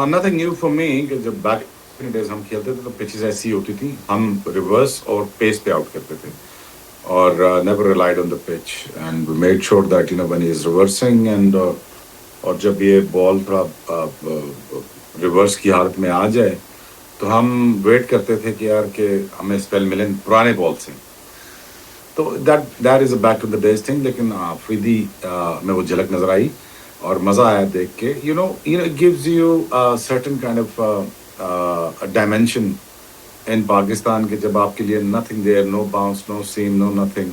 Nothing new for me कि जब back in days हम खेलते थे तो पिचेस ऐसी होती थी, हम रिवर्स और पेस पे आउट करते थे और never relied on the pitch and we made sure that when he is reversing and और जब ये बॉल थोड़ा रिवर्स की हालत में आ जाए तो हम वेट करते थे कि यार कि हमें स्पेल मिले पुराने बॉल से। तो that is a back to the days thing. लेकिन अफरीदी में वो झलक नजर आई और मजा आया देख के। It gives you certain kind of dimension in Pakistan के, जब आपके लिए nothing there, no bounce, no seam, no nothing,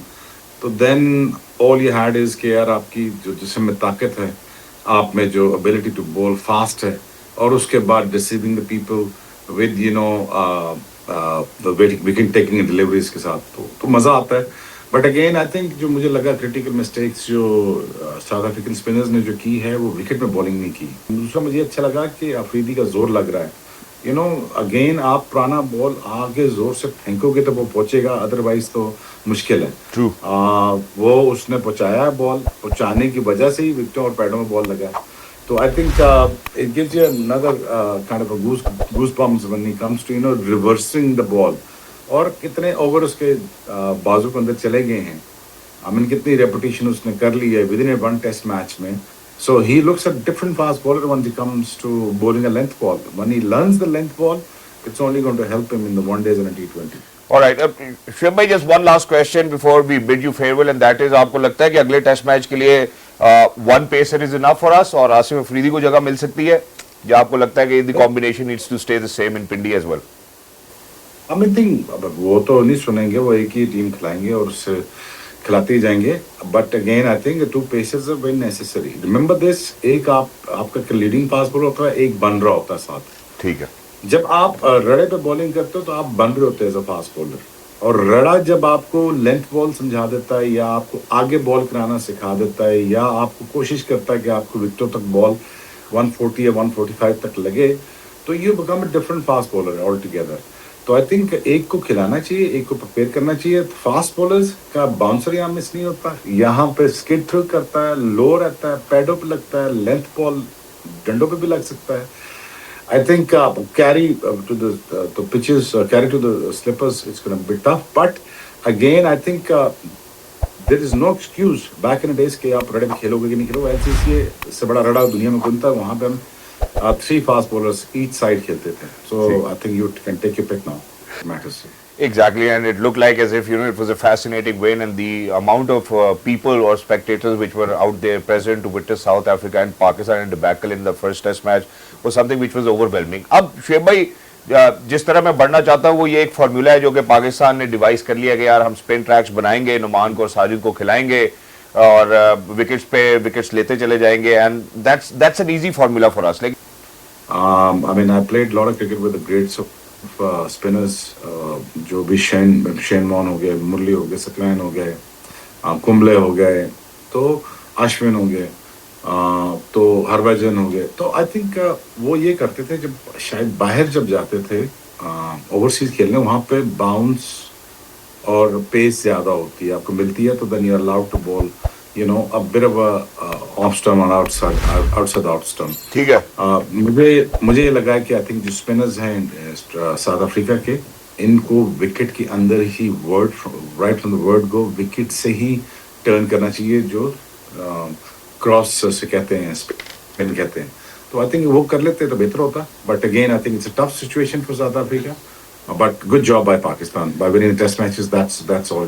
तो then all you had is के यार आपकी जो जिस्म में ताकत है, आप में जो एबिलिटी टू बॉल फास्ट है, और उसके बाद deceiving the people with wicket taking deliveries के साथ, तो मज़ा आता है। बट अगेन आई थिंक जो मुझे लगा क्रिटिकल मिस्टेक्स जो साउथ अफ्रीकन स्पिनर्स ने जो की है वो विकेट में बॉलिंग नहीं की। दूसरा मुझे अच्छा लगा कि अफरीदी का जोर लग रहा है। अगेन आप पुराना बॉल आगे जोर से फेंकोगे तो वो पहुंचेगा, अदरवाइज तो मुश्किल है। ट्रू। वो उसने पहुंचाया बॉल, पहुंचाने की वजह से ही विकेटों और पैडों में बॉल लगा। तो I think it gives you another kind of a goose bumps when he comes to reversing the ball. और कितने ओवर उसके बाजू के अंदर चले गए हैं, आई मीन कितनी रेपुटेशन उसने कर ली है within one test match में। So he looks a different fast bowler when it comes to bowling a length ball. When he learns the length ball, it's only going to help him in the one days and a T20. All right, Shoaib bhai, just one last question before we bid you farewell, and that is, आपको लगता है कि अगले test match के लिए one pacer is enough for us और आसिफ अफरीदी को जगह मिल सकती है, या आपको लगता है कि the combination needs to stay the same in Pindi as well? I mean, अब वो तो नहीं सुनेंगे, वो एक ही टीम खिलाएंगे और उससे खिलाते ही जाएंगे। But again I think two pacers are very necessary. Remember this, एक आपका लीडिंग फास्ट बॉलर होता है, एक बन रहा होता है साथ। ठीक है। जब आप रड़े पे बॉलिंग करते हो तो आप बन रहे होते हैं एज अ फास्ट बॉलर, और रड़ा जब आपको लेंथ बॉल समझा देता है या आपको आगे बॉल कराना सिखा देता है या आपको कोशिश करता है कि आपको विकेटों तक बॉल 140 या 145 तक लगे, तो you become a different fast bowler all together. तो आई थिंक एक को खिलाना चाहिए, एक को प्रिपेयर करना चाहिए। फास्ट बॉलर्स का बाउंसर यहाँ मिस नहीं होता, यहाँ पे स्किड थ्रू करता है, लो रहता है, पैडों पे लगता है, लेंथ बॉल डंडों पे भी लग सकता है। I think carry to the pitches, carry to the slippers, it's going to be tough. But again, I think there is no excuse back in the days कि आप रड़े में खेलोगे कि नहीं खेलोगे। LCCA से बड़ा रड़ा दुनिया में कौन था, वहाँ पे हम 3 fast bowlers each side खेलते थे। So I think you can take your pick now. It matters. Exactly, and it looked like as if it was a fascinating win, and the amount of people or spectators which were out there present to witness South Africa and Pakistan and debacle in the first Test match was something which was overwhelming. अब शुएब भाई, जिस तरह मैं बढ़ना चाहता हूँ वो ये एक फार्मूला है जो कि पाकिस्तान ने डिवाइस कर लिया कि यार हम स्पिन ट्रैक्स बनाएंगे, नुमान को और साजिद को खिलाएंगे और विकेट्स पे विकेट्स लेते चले जाएंगे, and that's an easy formula for us. Like, I mean, I played a lot of cricket with the greats of spinners, जो भी शेन वॉन हो गए, मुरली हो गए, सत्यनारायण हो गए, कुंबले हो गए, तो अश्विन हो गए, तो हरभजन हो गए। तो आई थिंक वो ये करते थे, जब शायद बाहर जब जाते थे ओवरसीज खेलने, वहाँ पे बाउंस और पेस ज़्यादा होती है, आपको मिलती है, तो then you are allowed to bowl a bit of a off stump और outside out stump. ठीक है। मुझे ये लगा कि आई थिंक जो स्पिनर्स हैं साउथ अफ्रीका के, इनको विकेट के अंदर ही right from the word go wicket से ही टर्न करना चाहिए, जो क्रॉस से कहते हैं, स्पिन कहते हैं। तो आई थिंक वो कर लेते तो बेहतर होता। But again I think it's a tough situation for south Africa, but good job by Pakistan by winning the test matches. That's all